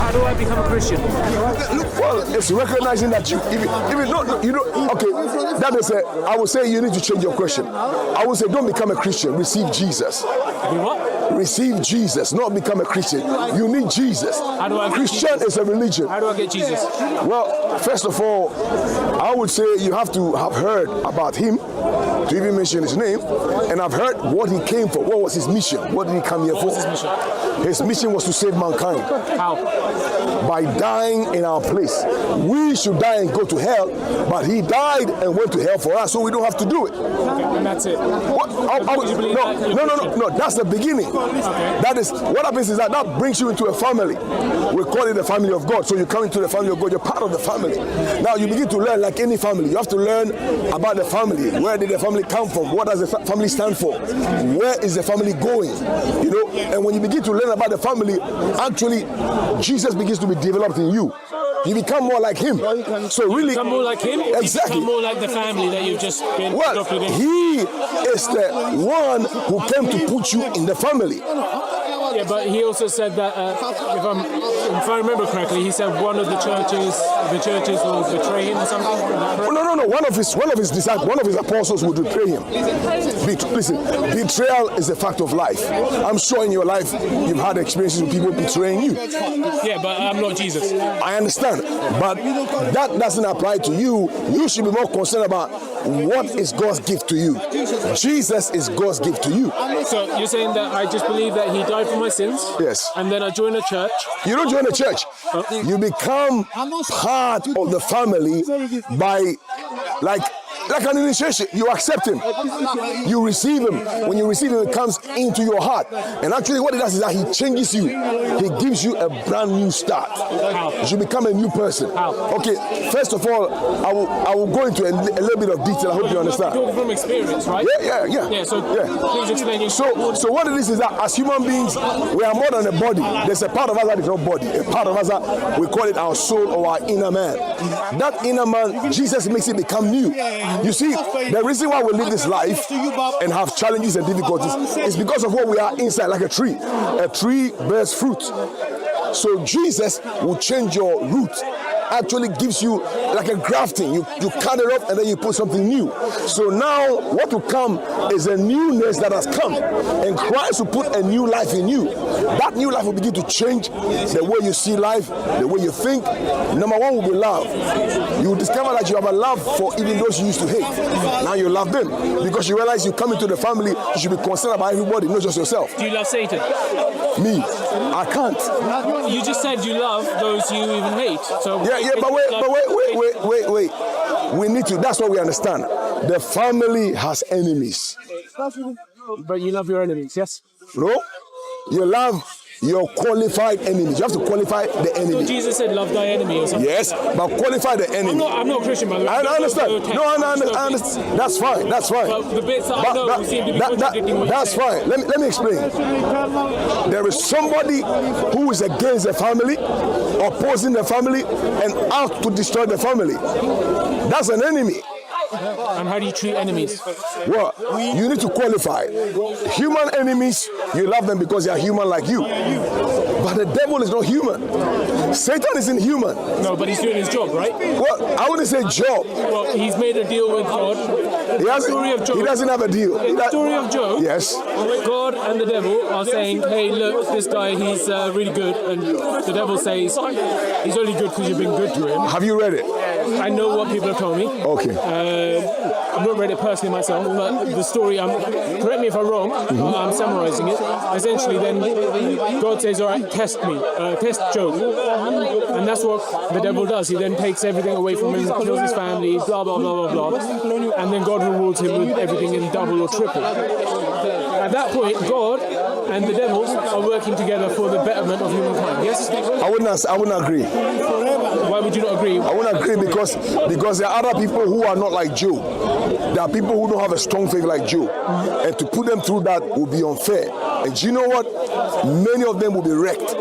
How do I become a Christian? Well, it's recognizing that okay, that is I would say you need to change your question. I would say don't become a Christian, receive Jesus. Do what? Receive Jesus, not become a Christian. You need Jesus. How do I get Christian Jesus? is a religion. How do I get Jesus? Well, first of all, I would say you have to have heard about him to even mention his name, and I've heard what he came for. What was his mission? What did he come here for? His mission? His mission was to save mankind. How? By dying in our place. We should die and go to hell, but he died and went to hell for us, so we don't have to do it. Okay, and that's it. What? No, that's the beginning. Okay. That is, what happens is that brings you into a family. We call it the family of God. So you come into the family of God, you're part of the family. Now you begin to learn like any family. You have to learn about the family. Where did the family come from? What does the family stand for? Where is the family going? You know, and when you begin to learn about the family, actually, Jesus begins to be developed in you. You become more like him. So really, become more like him? Exactly. You become more like the family that you've just been adopted in. He is the one who came to put you in the family. Yeah, but he also said that if I remember correctly, he said one of the churches will betray him or something. No. One of his disciples, one of his apostles would betray him. Listen, betrayal is a fact of life. I'm sure in your life you've had experiences with people betraying you. Yeah, but I'm not Jesus. I understand, but that doesn't apply to you. You should be more concerned about what is God's gift to you. Jesus is God's gift to you. So you're saying that I just believe that he died for my sins? Yes. And then I join a church? You don't join a church. You become part of the family by like an initiation. You accept him. You receive him. When you receive him, it comes into your heart. And actually what it does is that he changes you. He gives you a brand new start. How? You become a new person. How? Okay, first of all, I will go into a little bit of detail. I hope you understand. Talking from experience, right? Yeah. So please explain. So what it is that as human beings, we are more than a body. There's a part of us that is not body. A part of us that we call it our soul or our inner man. That inner man, Jesus makes it become new. You see, the reason why we live this life and have challenges and difficulties is because of what we are inside, like a tree. A tree bears fruit. So Jesus will change your root. Actually gives you like a grafting. You cut it off and then you put something new. So now what will come is a newness that has come, and Christ will put a new life in you. That new life will begin to change the way you see life, the way you think. Number one will be love. You will discover that you have a love for even those you used to hate. Now you love them because you realize you come into the family, you should be concerned about everybody, not just yourself. Do you love Satan? Me, I can't. You just said you love those you even hate. So but wait. We need to, that's what we understand. The family has enemies. But you love your enemies, yes? No? You love your qualified enemies. You have to qualify the enemy. So Jesus said love thy enemy or something. Yes, but qualify the enemy. I'm not a Christian, by the way. I understand. I understand. That's fine. But the bits that I know seem to be contradicting what that's fine. Let me explain. There is somebody who is against the family, opposing the family, and out to destroy the family. That's an enemy. And how do you treat enemies? Well, you need to qualify. Human enemies, you love them because they are human like you. But the devil is not human. Satan isn't human. No, but he's doing his job, right? Well, I wouldn't say job. Well, he's made a deal with God. He doesn't have a deal. In the story of Job, yes. God and the devil are saying, hey, look, this guy, he's really good. And the devil says, he's only good because you've been good to him. Have you read it? I know what people have told me. Okay. I've not read it personally myself, but the story, correct me if I'm wrong, I'm summarizing it. Essentially, then God says, all right, test me, test Job. And that's what the devil does. He then takes everything away from him, kills his family, blah, blah, blah, blah, blah. And then God rewards him with everything in double or triple. At that point, God and the devils are working together for the betterment of humankind. Yes? I wouldn't agree. Why would you not agree? I wouldn't agree because there are other people who are not like Job. There are people who don't have a strong faith like Job. And to put them through that would be unfair. And do you know what? Many of them will be wrecked.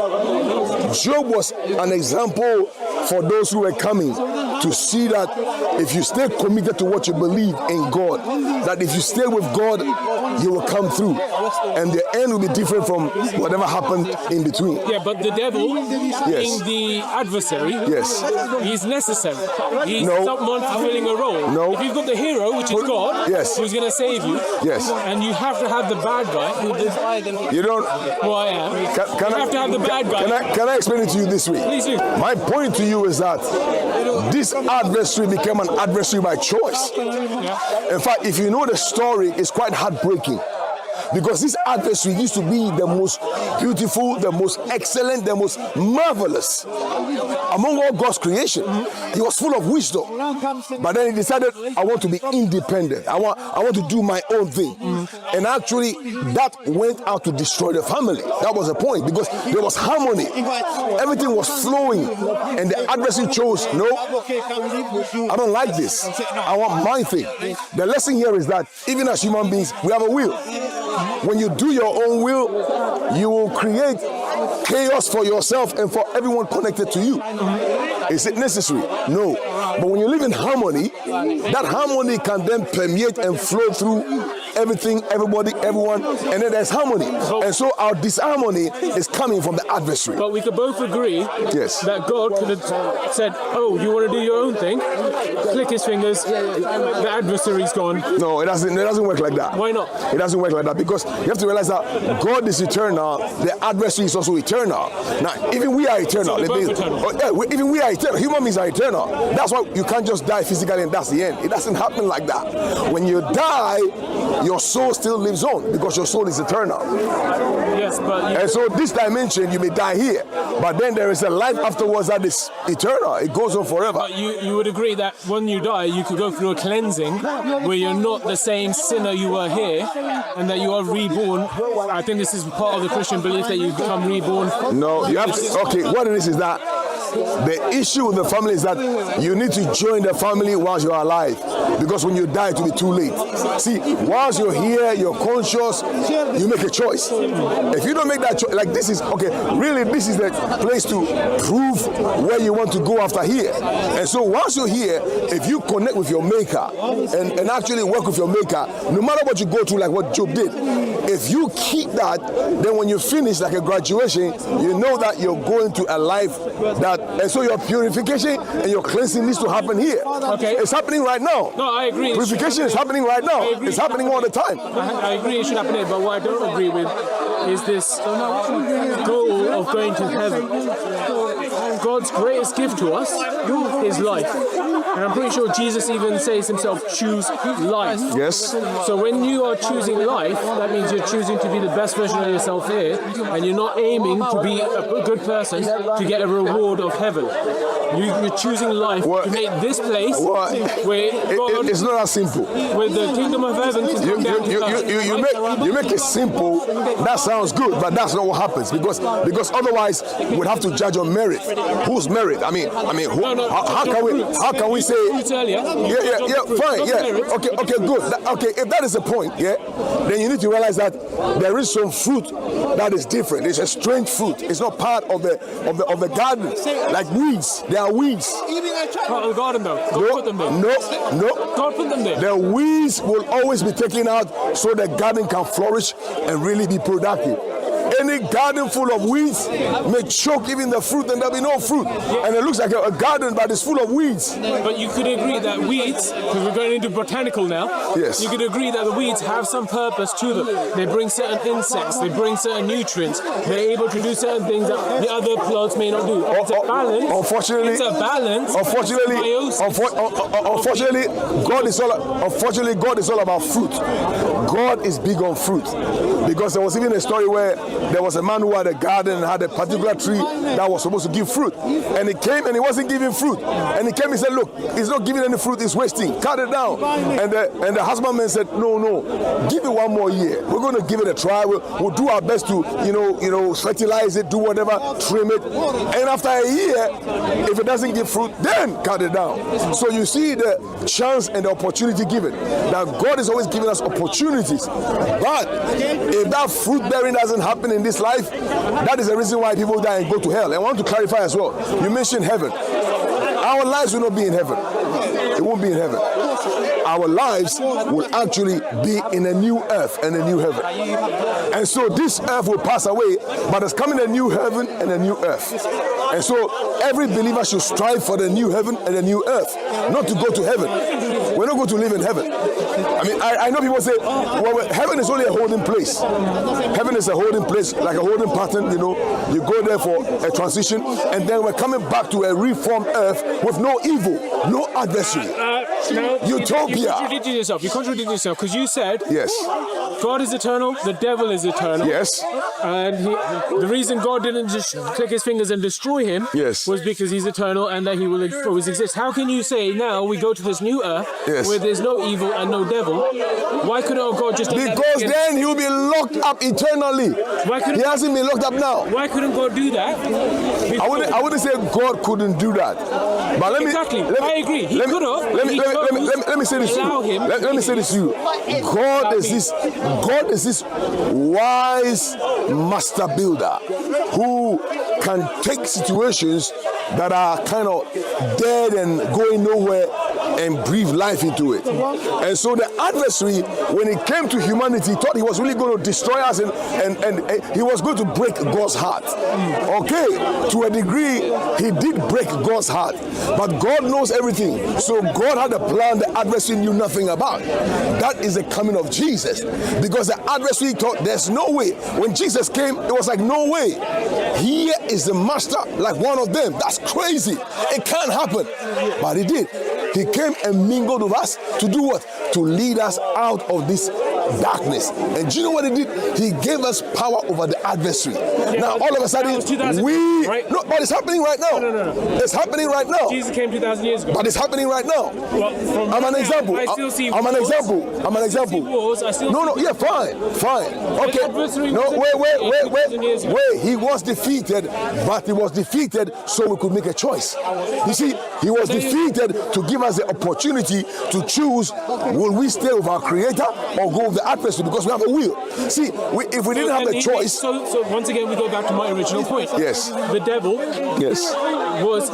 Job was an example for those who were coming to see that if you stay committed to what you believe in God, that if you stay with God, you will come through. and the end will be different from whatever happened in between. Yeah, but the devil, being the adversary, he's necessary. He's someone fulfilling a role. No. If you've got the hero, which is God, who's going to save you, and you have to have the bad guy who does. You don't. Well, I am. You have to have the bad guy. Can I explain it to you this way? Please do. My point to you is that this adversary became an adversary by choice. In fact, if you know the story, it's quite heartbreaking. Because this adversary used to be the most beautiful, the most excellent, the most marvelous among all God's creation. He was full of wisdom. But then he decided, I want to be independent. I want to do my own thing. And actually, that went out to destroy the family. That was the point, because there was harmony. Everything was flowing. And the adversary chose, no, I don't like this. I want my thing. The lesson here is that even as human beings, we have a will. When you do your own will, you will create chaos for yourself and for everyone connected to you. Is it necessary? No. But when you live in harmony, that harmony can then permeate and flow through everything, everybody, everyone, and then there's harmony. And so our disharmony is coming from the adversary. But we could both agree that God could have said, oh, you want to do your own thing? Click his fingers, the adversary's gone. No, it doesn't work like that. Why not? It doesn't work like that, because you have to realize that God is eternal, the adversary is also eternal. Now, even we are eternal. Even we are eternal. Human beings are eternal. That's why you can't just die physically and that's the end. It doesn't happen like that. When you die, your soul still lives on, because your soul is eternal. Yes, but and so this dimension, you may die here, but then there is a life afterwards that is eternal. It goes on forever. But you would agree that when you die, you could go through a cleansing where you're not the same sinner you were here, and that you are reborn. I think this is part of the Christian belief that you become reborn. No, you have to, okay, what it is that the issue with the family is that you need to join the family whilst you are alive, because when you die, it will be too late. See, whilst you're here, you're conscious, you make a choice. If you don't make that choice, like this is, okay, really this is the place to prove where you want to go after here. And so whilst you're here, if you connect with your maker and actually work with your maker, no matter what you go through, like what Job did, if you keep that, then when you finish like a graduation, you know that you're going to a life that, and so your purification and your cleansing needs to happen here. Okay. It's happening right now. No, I agree. Purification is happening right now. It's happening all the time. I agree it should happen here, but what I don't agree with is this goal of going to heaven. God's greatest gift to us is life. And I'm pretty sure Jesus even says himself, choose life. Yes. So when you are choosing life, that means you're choosing to be the best version of yourself here, and you're not aiming to be a good person to get a reward of heaven. You're choosing life to make this place where God, it's not that simple. Where the kingdom of heaven can come down you make it simple. That sounds good, but that's not what happens, because otherwise we'd have to judge on merit. Whose merit? I mean, how can we say? Fine, okay, good. Okay, if that is the point, then you need to realize that there is some fruit that is different. It's a strange fruit. It's not part of the garden, like weeds. There are weeds. Part of the garden, though. God put them there. No. God put them there. The weeds will always be taken out so the garden can flourish and really be productive. Any garden full of weeds may choke even the fruit, and there'll be no fruit. And it looks like a garden, but it's full of weeds. But you could agree that weeds, because we're going into botanical now, you could agree that the weeds have some purpose to them. They bring certain insects, they bring certain nutrients, they're able to do certain things that the other plants may not do. It's a balance. Unfortunately, God is all about fruit. God is big on fruit. Because there was even a story where there was a man who had a garden and had a particular tree that was supposed to give fruit. And he came and he wasn't giving fruit. And he came and said, look, it's not giving any fruit, it's wasting. Cut it down. And the husbandman said, no, give it one more year. We're going to give it a try. We'll do our best to, fertilize it, do whatever, trim it. And after a year, if it doesn't give fruit, then cut it down. So you see the chance and the opportunity given. Now, God is always giving us opportunities. But if that fruit bearing doesn't happen in this life, that is the reason why people die and go to hell. And I want to clarify as well. You mentioned heaven. Our lives will not be in heaven. It won't be in heaven. Our lives will actually be in a new earth and a new heaven. And so this earth will pass away, but there's coming a new heaven and a new earth. And so every believer should strive for the new heaven and the new earth, not to go to heaven. We're not going to live in heaven. I mean, I know people say, well, heaven is only a holding place. Heaven is a holding place, like a holding pattern, you know. You go there for a transition, and then we're coming back to a reformed earth with no evil, no adversary. Utopia. You contradicted yourself. You contradicted yourself because you said, yes, God is eternal, the devil is eternal. Yes. And the reason God didn't just click his fingers and destroy him was because he's eternal and that he will always exist. How can you say now we go to this new earth where there's no evil and no devil? Why couldn't God just... Because then he will be locked up eternally. He hasn't been locked up now. Why couldn't God do that? I wouldn't say God couldn't do that. But let me agree. He could have. Let me say this to you. Let me say this to you. God is this wise master builder who can take situations that are kind of dead and going nowhere and breathe life into it. And so the adversary, when he came to humanity, thought he was really going to destroy us and he was going to break God's heart. Okay, to a degree, he did break God's heart. But God knows everything. So God had a plan the adversary knew nothing about. That is the coming of Jesus. Because the adversary thought there's no way. When Jesus came, it was like, no way. Here is the master, like one of them. That's crazy. It can't happen. But he did. He came and mingled with us to do what? To lead us out of this darkness. And do you know what he did? He gave us power over the adversary. Now, all of a sudden, right? No, but it's happening right now. No. It's happening right now. Jesus came 2,000 years ago. But it's happening right now. Well, I'm an example. I'm an example. Yeah, fine. Okay. No, wait. He was defeated, but he was defeated so we could make a choice. You see, he was defeated to give us the opportunity to choose, will we stay with our Creator or go with the adversary, because we have a will. See, if we didn't have a choice... So once again, we go back to my original point. Yes. The devil was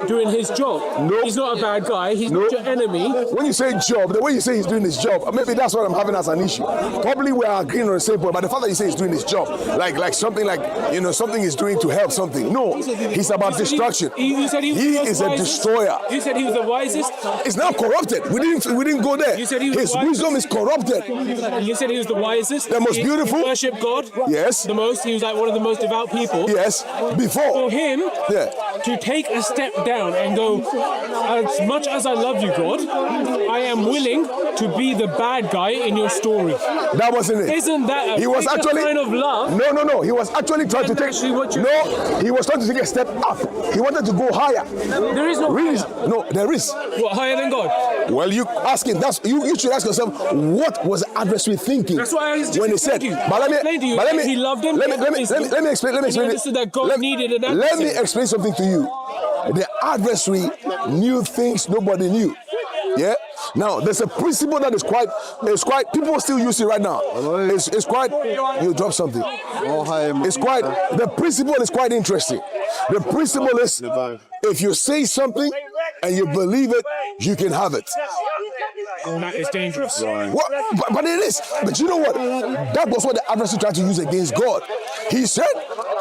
doing his job. No. He's not a bad guy. He's not your enemy. When you say job, the way you say he's doing his job, maybe that's what I'm having as an issue. Probably we are agreeing on the same point, but the fact that you say he's doing his job, like something like, you know, something he's doing to help something. No, he's about destruction. You said he is a destroyer. You said he was the wisest. It's now corrupted. We didn't go there. You said he was his wisdom is corrupted. You said he was the wisest. The most beautiful. He worshiped God. Yes. The most. He was like one of the most devout people. Yes. Before. For him to take a step down and go, as much as I love you, God, I am willing to be the bad guy in your story. That wasn't it. Isn't that he was actually kind of love? No. He was actually trying to take. He was trying to take a step up. He wanted to go higher. There is no higher. No, there is. What, higher than God? Well, you ask him. You should ask yourself, what was the adversary thinking? That's why I was just when he said. But let me. He loved him. Let me explain. He understood that God needed an adversary. Let me explain something to you. The adversary knew things nobody knew. Yeah. Now there's a principle that is quite people still use it right now. It's quite, you drop something. The principle is quite interesting. The principle is, if you say something and you believe it, you can have it. That is dangerous. What? But it is. But you know what? That was what the adversary tried to use against God. He said,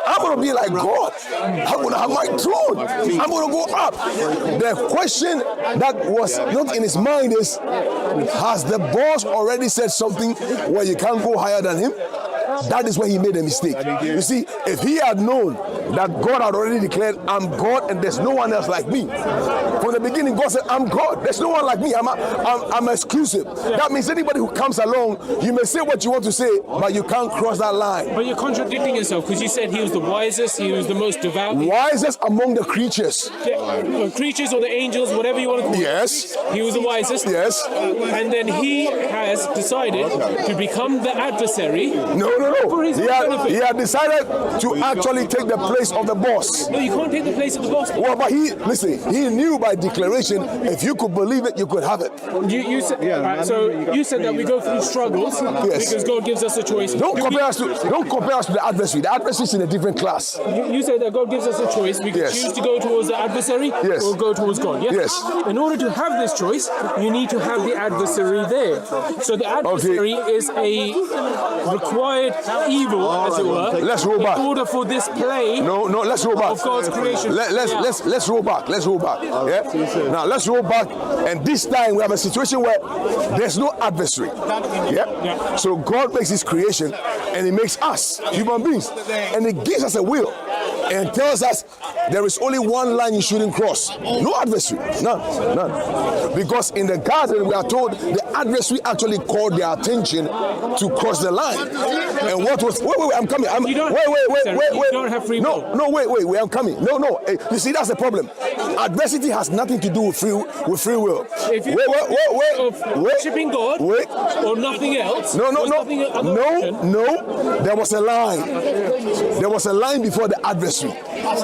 I'm going to be like God. I'm going to have my throne. I'm going to go up. The question that was not in his mind is, has the boss already said something where you can't go higher than him? That is where he made a mistake. You see, if he had known that God had already declared, I'm God and there's no one else like me. From the beginning, God said, I'm God. There's no one like me. I'm exclusive. That means anybody who comes along, you may say what you want to say, but you can't cross that line. But you're contradicting yourself, because you said he was the wisest, he was the most devout. Wisest among the creatures. Creatures or the angels, whatever you want to call it. Yes. He was the wisest. Yes. And then he has decided to become the adversary. No. For his benefit. He had decided to actually take the place of the boss. No, you can't take the place of the boss. Well, but he knew by declaration, if you could believe it, you could have it. You said, you said that we go through struggles because God gives us a choice. Don't compare us to the adversary. The adversary is in a different class. You said that God gives us a choice. We can choose to go towards the adversary or go towards God. Yes? In order to have this choice, you need to have the adversary there. So the adversary is a required evil, as it were. Let's roll back. In order for this play. No, let's roll back. Of God's creation. Let's roll back. Let's roll back. Yeah. Now let's roll back, and this time we have a situation where there's no adversary. Yeah. So God makes His creation, and He makes us human beings, and He gives us a will, and tells us there is only one line you shouldn't cross. No adversary. None. Because in the garden we are told the adversary actually called their attention to cross the line. And what was? Wait, I'm coming. You don't have free will. No, wait, I'm coming. No. You see, that's the problem. Adversity has nothing to do with free will. If you worshiping God or nothing else. No. There was a line. There was a line before the adversary.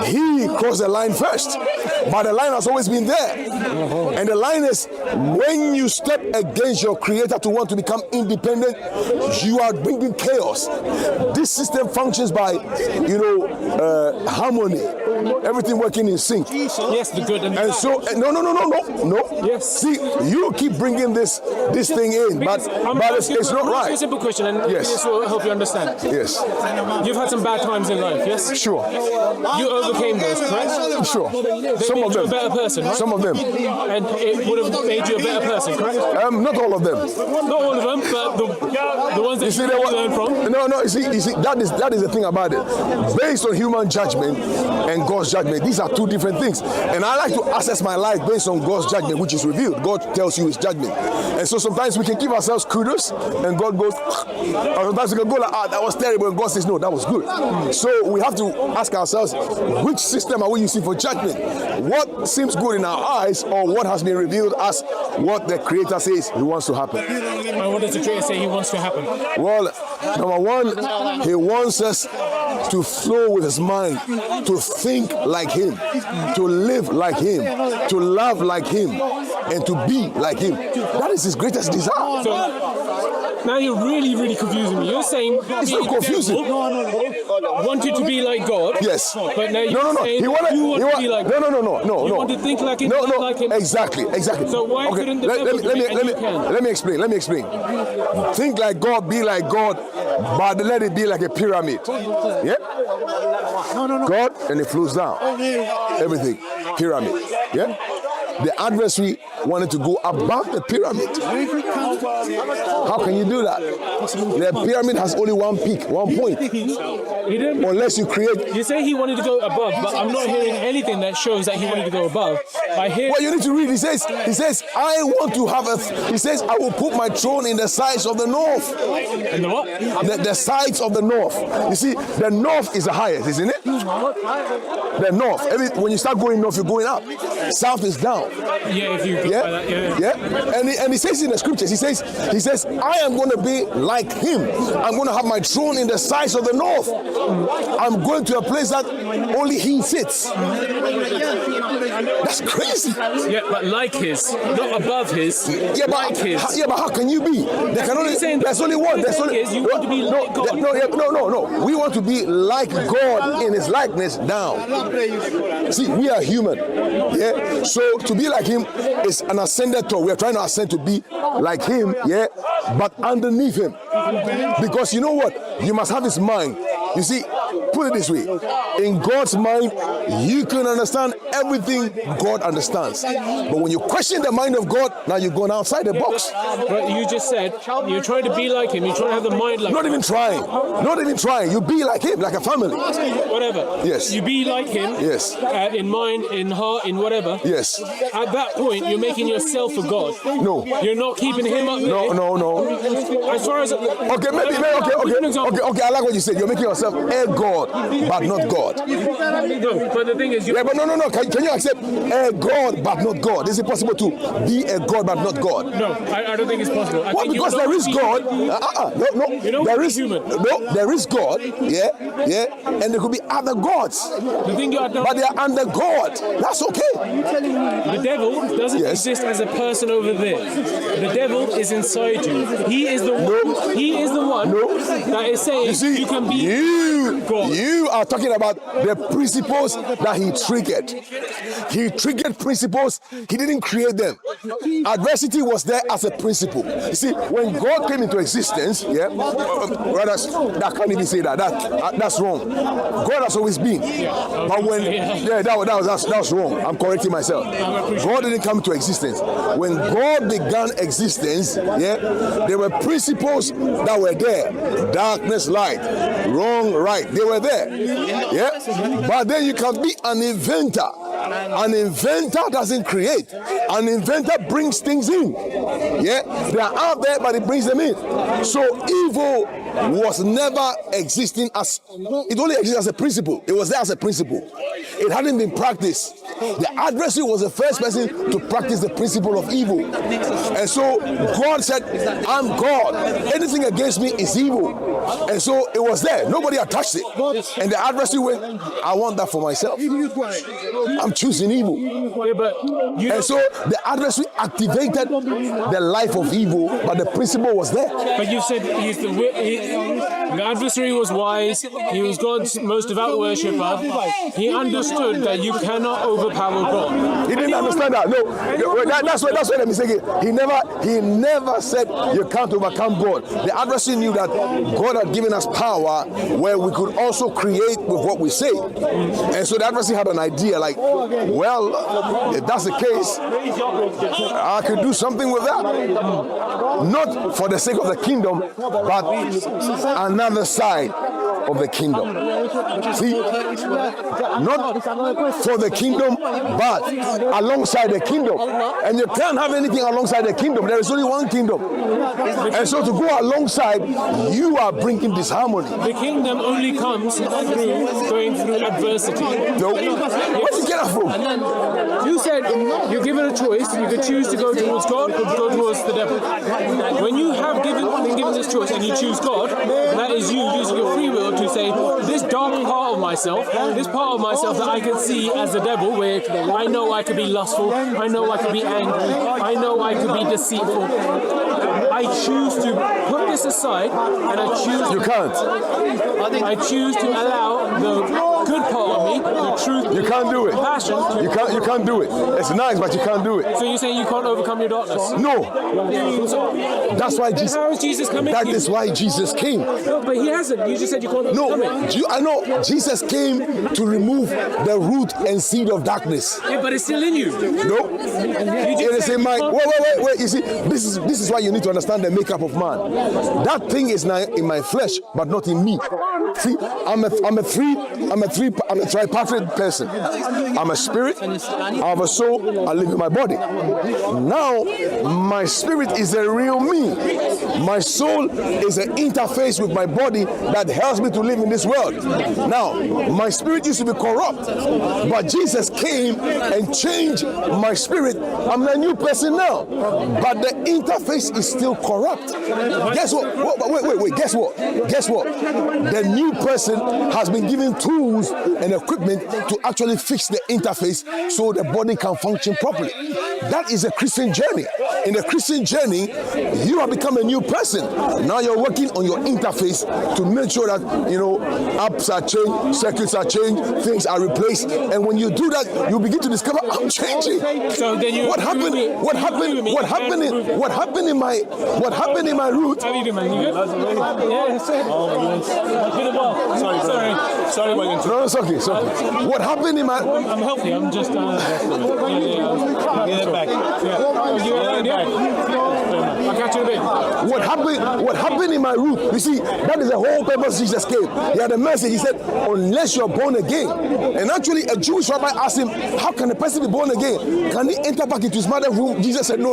He crossed the line first, but the line has always been there. And the line is when you step against your creator to want to become independent, you are bringing chaos. This system functions by, harmony, everything working in sync. Yes, the good and the bad. So no. Yes. See, you keep bringing this thing in, but it's not right. A simple question, and this will help you understand. Yes. You've had some bad times in life, yes? Sure. You overcame those, correct? Sure. Some of them. You a better person, right? Some of them. And it would have made you a better person, correct? Not all of them. Not all of them, but the ones that you learn from. No. You see, that is the thing about it. Based on human judgment and God's judgment, these are two different things. And I like to assess my life based on God's judgment, which is revealed. God tells you His judgment. And so sometimes we can give ourselves kudos, and God goes, or sometimes we can go like, that was terrible, and God says, no, that was good. So we have to ask ourselves, which system are we using for judgment? What seems good in our eyes, or what has been revealed as what the Creator says He wants to happen? And what does the Creator say He wants to happen? Well, number one, He wants us to flow with His mind, to think like Him, to live like Him, to love like Him, and to be like Him. That is His greatest desire. So, now you're really, really confusing me. You're saying it's not confusing. Wanted to be like God. Yes. But now you're saying you want to be like God. No. You want to think like Him, like Him. Exactly. So why couldn't the devil do it and you can? Let me explain. Think like God, be like God, but let it be like a pyramid. Yeah? God, and it flows down. Everything. Pyramid. Yeah? The adversary wanted to go above the pyramid. How can you do that? The pyramid has only one peak, one point. Unless you create. You say he wanted to go above, but I'm not hearing anything that shows that he wanted to go above. I hear. Well, you need to read. He says, I want to have he says, I will put my throne in the sides of the north. In the what? The sides of the north. You see, the north is the highest, isn't it? The north. When you start going north, you're going up. South is down. Yeah, if you go by that, yeah. And he says in the scriptures, he says, I am going to be like Him. I'm going to have my throne in the sides of the north. I'm going to a place that only He sits. That's crazy. Yeah, but like His, not above His. Yeah, but like His. Yeah, but how can you be? There's only one. There's only you want to be like God. No. We want to be like God in His likeness down. See, we are human. Yeah. So to be like Him is an ascended throne. We are trying to ascend to be like Him. Yeah. But underneath Him, because you know what? You must have His mind. You see, put it this way. In God's mind, you can understand everything God understands. But when you question the mind of God, now you're going outside the box. But you just said you're trying to be like Him. You're trying to have the mind like Him. Not even trying. You be like Him, like a family. Whatever. Yes. You be like Him. Yes. In mind, in heart, in whatever. Yes. At that point, you're making yourself a God. No. You're not keeping Him up there. No. As far as okay, maybe. Okay. I like what you said. You're making yourself a God. God, but not God. No, but the thing is, Yeah, but no. Can you accept a God, but not God? Is it possible to be a God, but not God? no, I don't think it's possible. I Well, think because there is God. No. There is human. no. There is God. Yeah, and there could be other gods, The thing you are but they are under God. That's okay. The devil doesn't Yes. exist as a person over there. The devil is inside you. He is the one. He is the one that is saying You see, can be God. you are talking about the principles that he triggered. He triggered principles. He didn't create them. Adversity was there as a principle. You see, when God came into existence, brothers, that can't even say that. That's wrong. God has always been. But when that's wrong. I'm correcting myself. God didn't come to existence. When God began existence, there were principles that were there. Darkness, light, wrong, right. They were there. But then you can be an inventor. An inventor doesn't create. An inventor brings things in. They are out there, but it brings them in. So evil was never existing as, it only existed as a principle. It was there as a principle. It hadn't been practiced. The adversary was the first person to practice the principle of evil. And so God said, I'm God. Anything against me is evil. And so it was there. Nobody had touched it. And the adversary went, I want that for myself. I'm choosing evil. And so the adversary activated the life of evil, but the principle was there. But you said the adversary was wise. He was God's most devout worshipper. He understood that you cannot overpower God. He didn't understand that. No, that's why the mistake is. He never said you can't overcome God. The adversary knew that God had given us power where we could also create with what we say. And so the adversary had an idea like, well, if that's the case, I could do something with that. Not for the sake of the kingdom, but another side of the kingdom. See, not for the kingdom, but alongside the kingdom. And you can't have anything alongside the kingdom. There is only one kingdom. And so to go alongside, you are bringing disharmony. The kingdom only comes through going through adversity. No. Where did you get that from? You said you're given a choice. You could choose to go towards God or go towards the devil. When you have been given this choice and you choose God, that is you using your free will to say, this dark part of myself, this part of myself that I can see as the devil, where I know I could be lustful, I know I could be angry, I know I could be deceitful. I choose to put this aside and I choose. You can't. I choose to allow the good part of me, the truth. You can't do it. Passion. You can't do it. It's nice, but you can't do it. So you're saying you can't overcome your darkness? No. That's why Jesus. How is Jesus coming? That is why Jesus came. No, but he hasn't. You just said you can't overcome it. I know Jesus came to remove the root and seed of darkness. Yeah, but it's still in you. No, it is in my. Wait. You see, this is why you need to understand the makeup of man. That thing is now in my flesh, but not in me. See, I'm a tripartite person. I'm a spirit, I have a soul, I live in my body. Now, my spirit is a real me. My soul is an interface with my body that helps me to live in this world. Now, my spirit used to be corrupt, but Jesus came and changed my spirit. I'm a new person now, but the interface is still corrupt. Guess what? Wait. Guess what? The new person has been given tools and equipment to actually fix the interface so the body can function properly. That is a Christian journey. In the Christian journey, you have become a new person. Now you're working on your interface to make sure that, apps are changed, circuits are changed, things are replaced. And when you do that, you begin to discover, I'm changing. So then What happened in my root? How do you do, man? You good? Yeah, it's been a while. Sorry. No, it's okay. So, what happened in my... I'm healthy. I'm just... Get it back. Yeah. I'll catch you in a bit. What happened in my root? You see, that is the whole purpose Jesus came. He had a message. He said, unless you're born again. And actually, a Jewish rabbi asked him, how can a person be born again? Can he enter back into his mother's womb? Jesus said, no.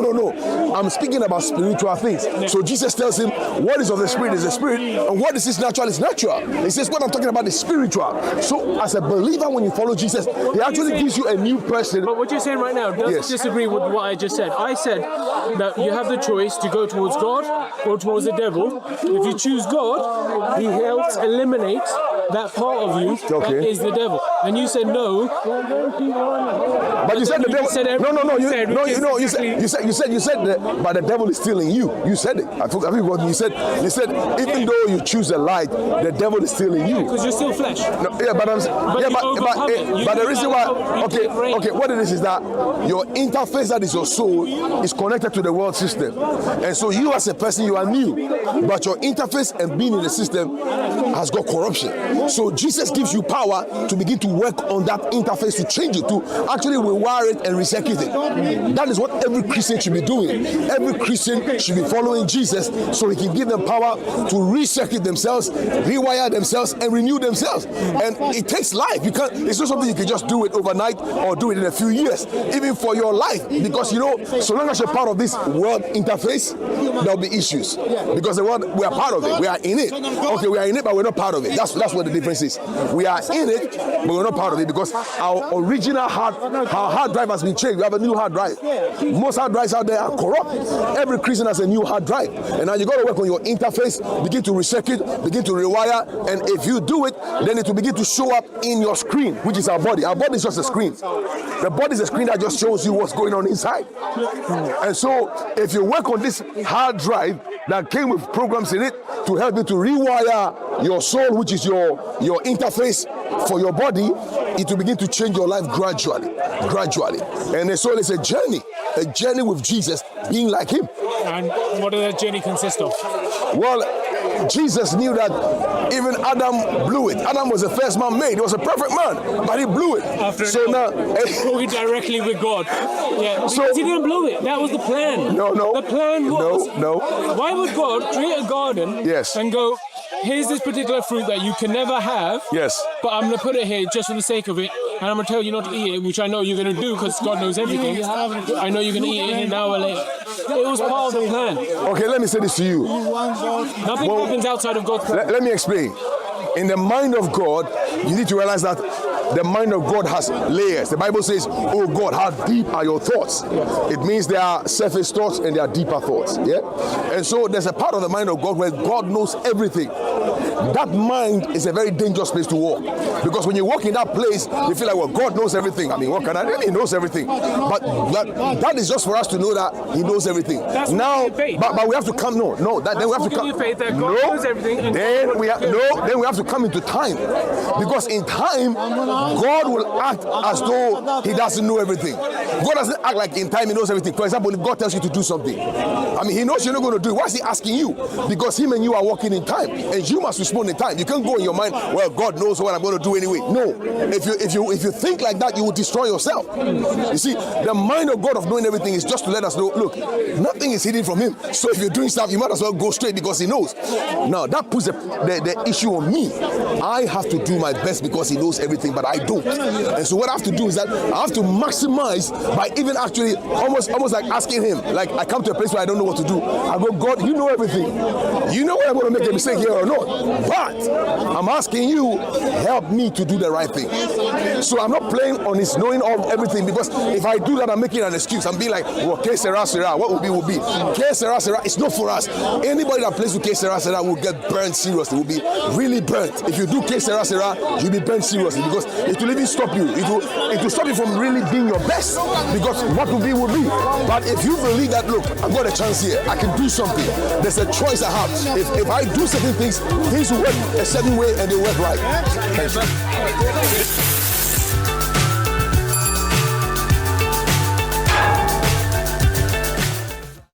I'm speaking about spiritual things. So Jesus tells him, what is of the spirit is the spirit, and what is natural is natural. He says, what I'm talking about is spiritual. So as a believer, when you follow Jesus, he actually gives you a new person. But what you're saying right now doesn't disagree with what I just said. I said that you have the choice to go towards God or towards the devil. If you choose God, he helps eliminate that part of you that is the devil. And you said no. But you said the devil. You said that, but the devil is still in you. You said it. I think what you said. You said even though you choose the light, the devil is still in you. Because you're still flesh. No, but the reason why. Okay. What it is that your interface, that is your soul, is connected to the world system, and so you as a person, you are new, but your interface and being in the system has got corruption. So Jesus gives you power to begin to work on that interface, to change it, to actually rewire it and recircuit it. That is what every Christian should be doing. Every Christian should be following Jesus so he can give them power to recircuit themselves, rewire themselves, and renew themselves. And it takes life. You can't. It's not something you can just do it overnight or do it in a few years, even for your life. Because so long as you're part of this world interface, there'll be issues. Because the world, we are part of it. We are in it. Okay, we are in it, but we're not part of it. That's what the difference is. We are in it, but we're not part of it because our original hard drive has been changed. We have a new hard drive. Most hard drives out there are corrupt. Every Christian has a new hard drive. And now you got to work on your interface, begin to recircuit, begin to rewire. And if you do it, then it will begin to show up in your screen, which is our body. Our body is just a screen. The body is a screen that just shows you what's going on inside. And so if you work on this hard drive that came with programs in it to help you to rewire your soul, which is your interface for your body, it will begin to change your life gradually. And the soul is a journey with Jesus, being like him. And what does that journey consist of? Well, Jesus knew that even Adam blew it. Adam was the first man made. He was a perfect man, but he blew it. Blew it directly with God. Yeah, so he didn't blow it. That was the plan. No. The plan was... No. Why would God create a garden and go, here's this particular fruit that you can never have, but I'm going to put it here just for the sake of it, and I'm going to tell you not to eat it, which I know you're going to do because God knows everything. I know you're going to eat it an hour later. It was part of the plan. Okay, let me say this to you. Nothing happens outside of God's plan. Let me explain. In the mind of God, you need to realize that the mind of God has layers. The Bible says, oh God, how deep are your thoughts? It means there are surface thoughts and there are deeper thoughts. Yeah? And so there's a part of the mind of God where God knows everything. That mind is a very dangerous place to walk. Because when you walk in that place, you feel like, well, God knows everything. I mean, what can I do? He knows everything. But that is just for us to know that he knows everything. That's now, but we have to come, then we have to come. Faith that God knows everything. Then we have to come into time. Because in time, God will act as though he doesn't know everything. God doesn't act like in time he knows everything. For example, if God tells you to do something, I mean, he knows you're not going to do it. Why is he asking you? Because him and you are walking in time, and you must respond in time. You can't go in your mind, well, God knows what I'm going to do anyway. No. If you think like that, you will destroy yourself. You see, the mind of God of knowing everything is just to let us know, look, nothing is hidden from him. So if you're doing stuff, you might as well go straight because he knows. Now, that puts the issue on me. I have to do my best because he knows everything, but I don't. And so what I have to do is that I have to maximize by even actually almost like asking him. Like, I come to a place where I don't know what to do. I go, God, you know everything. You know when I'm going to make a mistake here or not. But I'm asking you, help me to do the right thing. So I'm not playing on his knowing all everything, because if I do that, I'm making an excuse. I'm being like, well, que sera, what will be. Que sera, it's not for us. Anybody that plays with que sera will get burned seriously, will be really burnt. If you do que sera, you'll be burnt seriously, because it will even stop you. It will stop you from really being your best, because what will be will be. But if you believe that, look, I've got a chance here, I can do something, there's a choice I have. If I do certain things will work a certain way and they work right. Thank you.